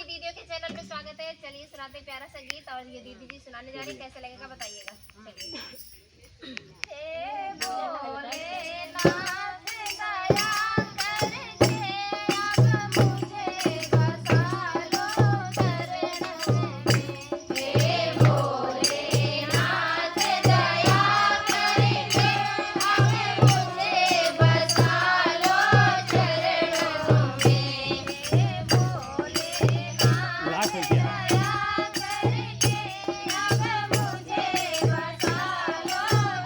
दीदियों के चैनल में स्वागत है। चलिए सुनाते प्यारा सा गीत और ये दीदी जी सुनाने जा रही है, कैसा लगेगा बताइएगा। चलिए। हे भोलेनाथ दया करके अब मुझे बसा लो चरण में। हे भोलेनाथ दया करके अब मुझे बसा लो चरणों में। हे भोलेनाथ दया करके अब मुझे बसा लो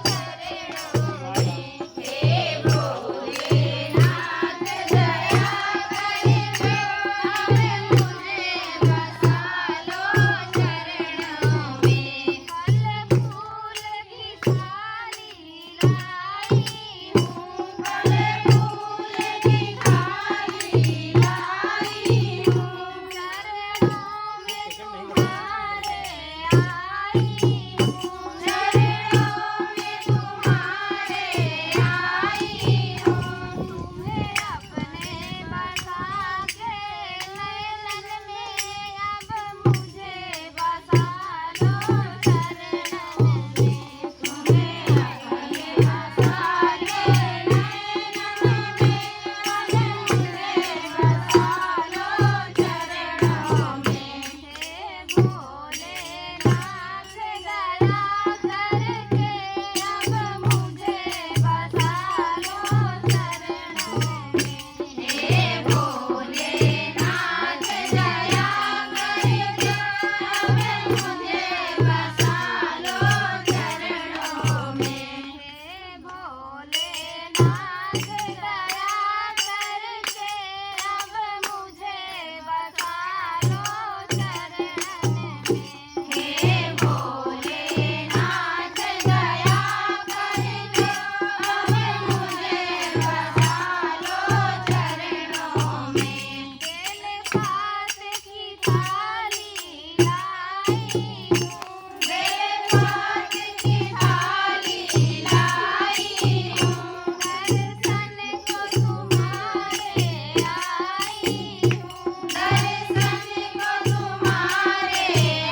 चरणों में। हे भोलेनाथ दया करके अब मुझे बसा लो चरणों में। फल फूल की थाली लाई हूँ, फल फूल की थाली लाई हूँ, चरणों में तुम्हारे आई हूँ, चरणों में तुम्हारे आई हूँ। तुम्हें अपने बसा के नैनन में अब मुझे बसा लो चरणन में। तुम्हें अपने बसा के नैनन में अब मुझे बसा लो चरणों में। हे भोलेनाथ दया करके अब मुझे बसा लो चरणों में। हे भोलेनाथ दया करके अब मुझे बसा लो चरणों में। हे भोलेनाथ दया करके अब मुझे बसा लो चरणन में। हे भोलेनाथ दया करके अब मुझे बसा लो चरणों में। बेल पात की थाली लाई हूँ, बेल पात की थाली लाई हूँ, दर्शन को तुम्हारे आई हूँ, दर्शन को तुम्हारे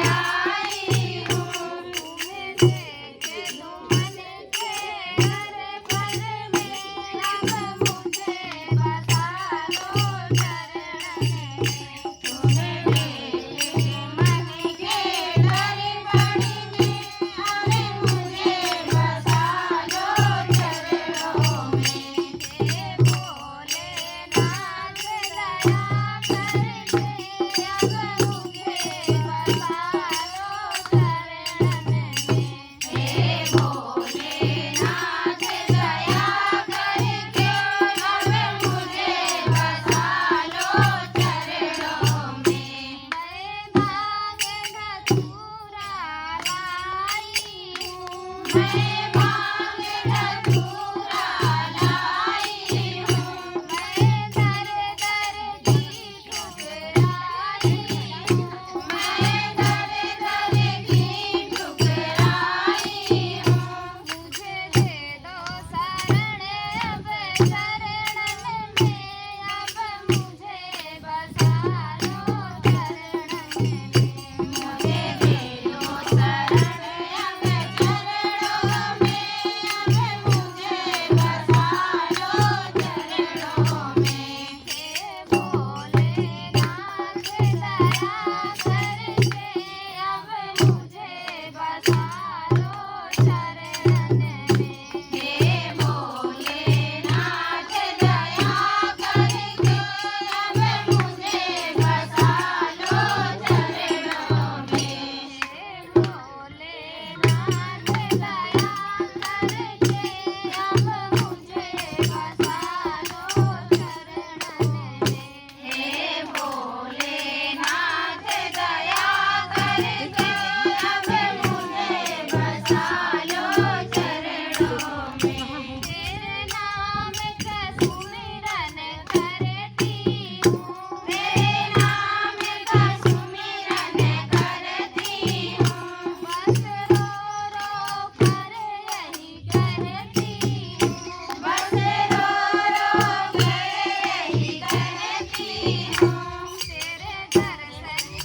आई हूँ। तुम्हें देखे दुमन के हर पल में अब मुझे बसा लो चरणन में।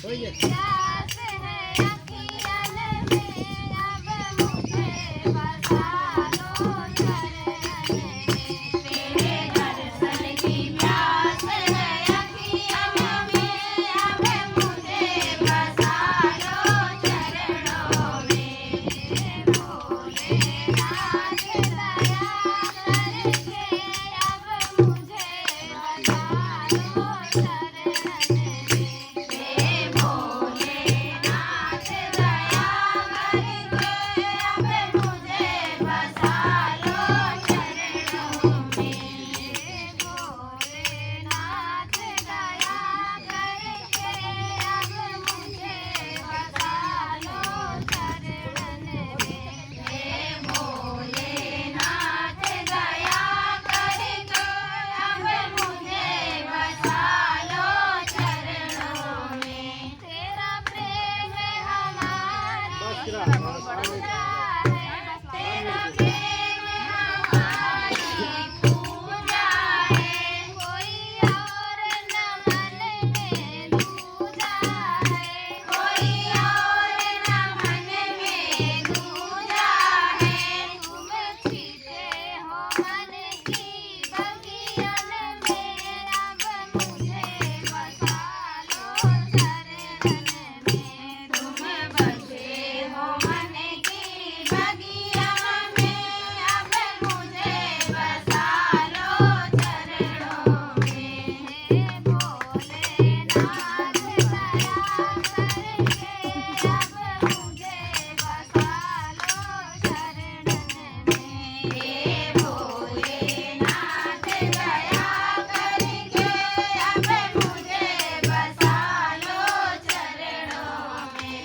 प्यास है अखियन में, अब मुझे बसा लो चरण में। तेरे दर्शन की प्यास है अखियन में, अब मुझे बसा लो चरणों में। भोलेनाथ दया करके अब मुझे बसा लो चरण में। हे भोलेनाथ दया करके अब मुझे बसा लो चरणों में। भोलेनाथ दया करके अब मुझे बसा लो चरण में। हे भोलेनाथ दया करके अब मुझे बसा लो चरणों में। तेरा प्रेम हमारी पूजा है, तेरा प्रेम हमारी पूजा है। कोई और न मन में दूजा है, कोई और न मन में दूजा है। तुम जीते हो मन की बगियन में, अब मुझे बसा लो चरण में। तुम बसे हो मन की बगियन में, अब मुझे बसा लो चरणों में। हे भोलेनाथ दया करके अब मुझे बसा लो चरण में। हे भोलेनाथ दया करके अब मुझे बसा लो चरणों में।